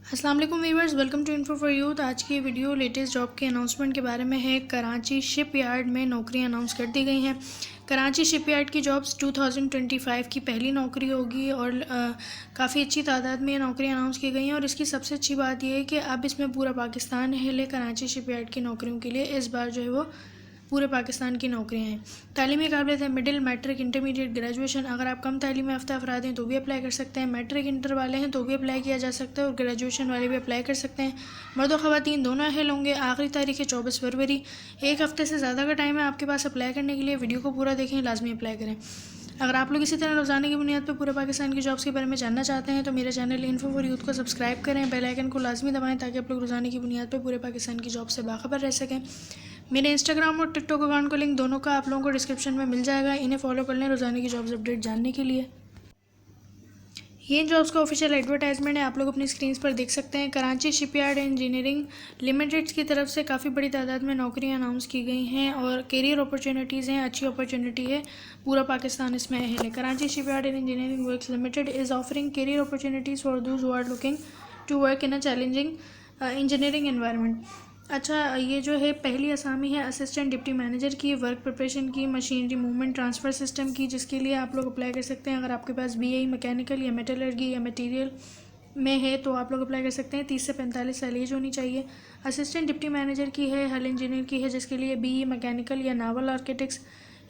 अस्सलाम वालेकुम viewers, welcome to Info for Youth. आज की वीडियो लेटेस्ट जॉब के अनाउंसमेंट के बारे में है। कराची शिपयार्ड में नौकरियां अनाउंस कर दी गई हैं। कराची शिपयार्ड की जॉब्स 2025 की पहली नौकरी होगी और काफ़ी अच्छी तादाद में ये नौकरियां अनाउंस की गई हैं। और इसकी सबसे अच्छी बात यह है कि अब इसमें पूरा पाकिस्तान हिले कराची शिपयार्ड की नौकरियों के लिए। इस बार जो है वो पूरे पाकिस्तान की नौकरियां हैं। तालीमी काबिलियत है मिडिल, मैट्रिक, इंटरमीडिएट, ग्रेजुएशन। अगर आप कम तालीम याफ्ता अफराद हैं तो भी अप्लाई कर सकते हैं। मैट्रिक इंटर वाले हैं तो भी अप्लाई किया जा सकता है और ग्रेजुएशन वाले भी अप्लाई कर सकते हैं। मर्द और ख़वातीन दोनों अहल होंगे। आखिरी तारीख है 24 फरवरी। एक हफ़्ते से ज़्यादा का टाइम है आपके पास अप्लाई करने के लिए। वीडियो को पूरा देखें, लाजमी अप्लाई करें। अगर आप लोग इसी तरह रोज़ाना की बुनियाद पर पूरे पाकिस्तान की जॉब्स के बारे में जानना चाहते हैं तो मेरे चैनल इन्फो फॉर यूथ को सब्सक्राइब करें, बेल आइकन को लाजमी दबाएं ताकि आप लोग रोज़ाना की बुनियाद पर पूरे पाकिस्तान की जॉब से बाखबर रह सकें। मेरे इंस्टाग्राम और टिकटॉक अकाउंट का लिंक दोनों का आप लोगों को डिस्क्रिप्शन में मिल जाएगा। इन्हें फॉलो कर लें रोज़ाना की जॉब्स अपडेट जानने के लिए। ये जॉब्स का ऑफिशियल एडवर्टाइजमेंट है, आप लोग अपनी स्क्रीन पर देख सकते हैं। कराची शिपयार्ड इंजीनियरिंग लिमिटेड की तरफ से काफ़ी बड़ी तादाद में नौकरियां अनाउंस की गई हैं और कैरियर अपॉर्चुनिटीज़ हैं, अच्छी अपॉर्चुनिटी है। पूरा पाकिस्तान इसमें अहल है। Karachi shipyard and engineering works limited is offering career opportunities for those who are looking to work in a challenging engineering environment. अच्छा, ये जो है पहली असामी है असिस्टेंट डिप्टी मैनेजर की, वर्क प्रिपरेशन की, मशीनरी मूवमेंट ट्रांसफ़र सिस्टम की, जिसके लिए आप लोग अप्लाई कर सकते हैं। अगर आपके पास BE मैकेनिकल या मेटलर्जी या मटेरियल में है तो आप लोग अप्लाई कर सकते हैं। 30 से 45 साल एज होनी चाहिए। असिस्टेंट डिप्टी मैनेजर की है, हल इंजीनियर की है, जिसके लिए BE मैकेनिकल या नावल आर्किटेक्ट्स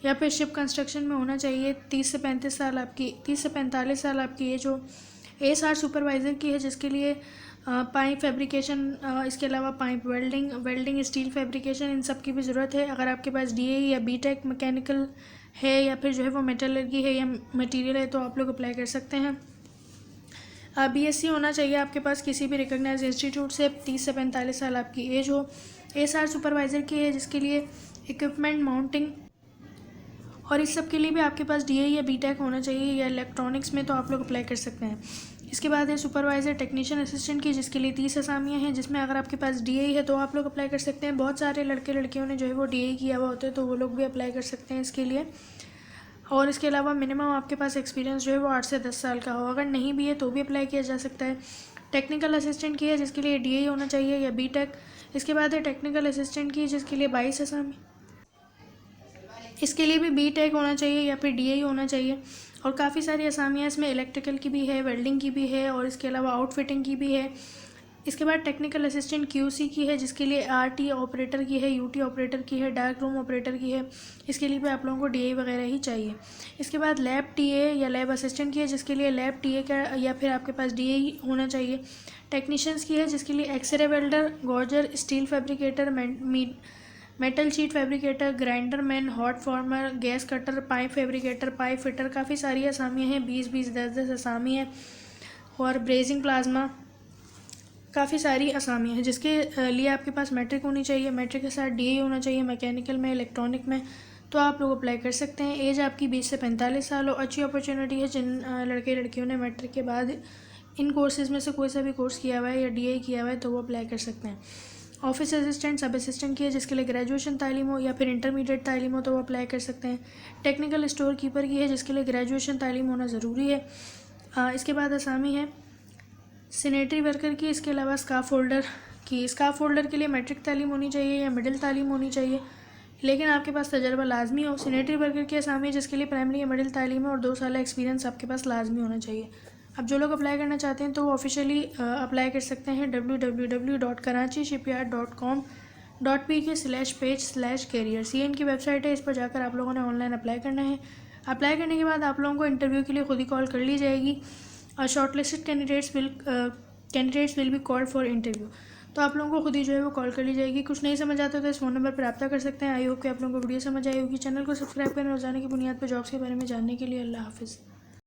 या फिर शिप कंस्ट्रक्शन में होना चाहिए। 30 से 45 साल आपकी एज हो। ASR सुपरवाइज़र की है, जिसके लिए पाइप फैब्रिकेशन, इसके अलावा पाइप वेल्डिंग, स्टील फैब्रिकेशन, इन सब की भी ज़रूरत है। अगर आपके पास DAE या BTech मैकेनिकल है या फिर जो है वो मेटलर्जी है या मटेरियल है तो आप लोग अप्लाई कर सकते हैं। BSc होना चाहिए आपके पास किसी भी रिकॉग्नाइज्ड इंस्टीट्यूट से। 30 से 45 साल आपकी एज हो। ASR सुपरवाइज़र की है, जिसके लिए इक्विपमेंट माउंटिंग और इस सब के लिए भी आपके पास DAE या BTech होना चाहिए या इलेक्ट्रॉनिक्स में, तो आप लोग अप्लाई कर सकते हैं। इसके बाद है सुपरवाइज़र टेक्नीशियन असिस्टेंट की, जिसके लिए 30 असामियाँ हैं, जिसमें अगर आपके पास DAE है तो आप लोग अप्लाई कर सकते हैं। बहुत सारे लड़के लड़कियों ने जो है वो DAE किया हुआ होता है तो वो लोग भी अप्लाई कर सकते हैं इसके लिए। और इसके अलावा मिनिमम आपके पास एक्सपीरियंस जो है वो 8 से 10 साल का हो। अगर नहीं भी है तो भी अप्लाई किया जा सकता है। टेक्निकल असिस्टेंट की है, जिसके लिए DAE होना चाहिए या BTech। इसके बाद है टेक्निकल असिस्टेंट की, जिसके लिए 22 असामी, इसके लिए भी BTech होना चाहिए या फिर DAE होना चाहिए। और काफ़ी सारी असामियाँ इसमें इलेक्ट्रिकल की भी है, वेल्डिंग की भी है और इसके अलावा आउटफिटिंग की भी है। इसके बाद टेक्निकल असिस्टेंट QC की है, जिसके लिए RT ऑपरेटर की है, UT ऑपरेटर की है, डार्क रूम ऑपरेटर की है। इसके लिए भी आप लोगों को DAE वगैरह ही चाहिए। इसके बाद लैब TA या लैब असिस्टेंट की है, जिसके लिए लैब TA का या फिर आपके पास DAE होना चाहिए। टेक्नीशियंस की है, जिसके लिए x ray welder, gouger, steel fabricator, metal sheet fabricator, grinder man, hot former, gas cutter, pipe fabricator, pipe fitter. काफ़ी सारी असामियाँ हैं, 20-20, 10-10 असामी हैं। और ब्रेजिंग प्लाज्मा, काफ़ी सारी असामियाँ हैं, जिसके लिए आपके पास मैट्रिक होनी चाहिए। मैट्रिक के साथ DAE होना चाहिए मैकेनिकल में, इलेक्ट्रॉनिक में, तो आप लोग अप्लाई कर सकते हैं। एज आपकी 20 से 45 साल हो। अच्छी अपॉर्चुनिटी है जिन लड़के लड़कियों ने मैट्रिक के बाद इन कोर्सेज़ में से कोई सा भी कोर्स किया हुआ है या DAE किया हुआ है तो वो अप्लाई कर सकते हैं। ऑफिस असिस्टेंट, सब असिस्टेंट की है, जिसके लिए ग्रेजुएशन तालीम हो या फिर इंटरमीडिएट तालीम हो तो वो अप्लाई कर सकते हैं। टेक्निकल स्टोर कीपर की है, जिसके लिए ग्रेजुएशन तालीम होना ज़रूरी है। इसके बाद असामी है सैनिटरी वर्कर की, इसके अलावा स्काफ होल्डर की। स्काफ होल्डर के लिए मैट्रिक तालीम होनी चाहिए या मिडिल तालीम होनी चाहिए, लेकिन आपके पास तजर्बा लाजमी हो। सैनिटरी वर्कर की असामी है, जिसके लिए प्राइमरी या मिडिल तालीम है और 2 साल एक्सपीरियंस आपके पास लाजमी होना चाहिए। अब जो लोग अप्लाई करना चाहते हैं तो वो ऑफिशियली अप्लाई कर सकते हैं www.karachishipyard.com.pk/page/careers। ये इनकी वेबसाइट है, इस पर जाकर आप लोगों ने ऑनलाइन अप्लाई करना है। अप्लाई करने के बाद आप लोगों को इंटरव्यू के लिए खुद ही कॉल कर ली जाएगी। Shortlisted candidates will be called for interview, तो आप लोगों को खुद ही जो है वो कॉल कर ली जाएगी। कुछ नहीं समझ आता तो इस फ़ोन नंबर पर रब्ता कर सकते हैं। आई होप कि आप लोगों को वीडियो समझ आई होगी। चैनल को सब्सक्राइब करें रोज़ाना की बुनियाद पर जॉब्स के बारे में जानने के लिए। अल्लाह हाफिज़।